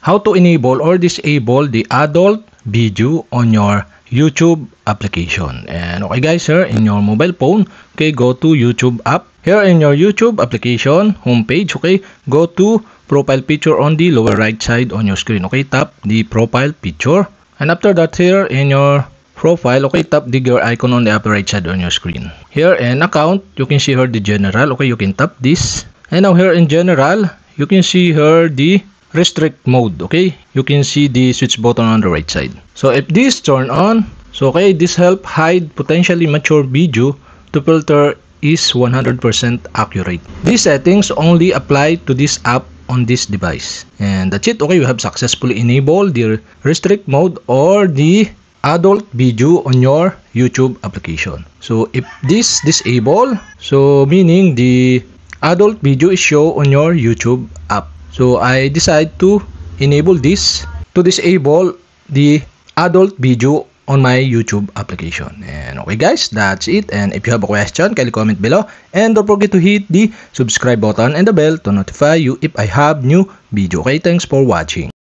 how to enable or disable the adult video on your YouTube application. And okay guys, here in your mobile phone, okay, go to YouTube app. Here in your YouTube application homepage, okay, go to profile picture on the lower right side on your screen. Okay, tap the profile picture, and after that, here in your profile, okay, tap the gear icon on the upper right side on your screen. Here in account, you can see here the general. Okay, you can tap this, and now here in general, you can see here the restrict mode. Okay, you can see the switch button on the right side. So if this turn on, so okay, this help hide potentially mature video to filter is 100% accurate. These settings only apply to this app on this device, and that's it. Okay, you have successfully enabled the restrict mode or the adult video on your YouTube application. So if this disable, so meaning the adult video is show on your YouTube app. So I decide to enable this to disable the adult video on my YouTube application. And okay guys, that's it. And if you have a question, kindly comment below, and don't forget to hit the subscribe button and the bell to notify you if I have new video. Okay, thanks for watching.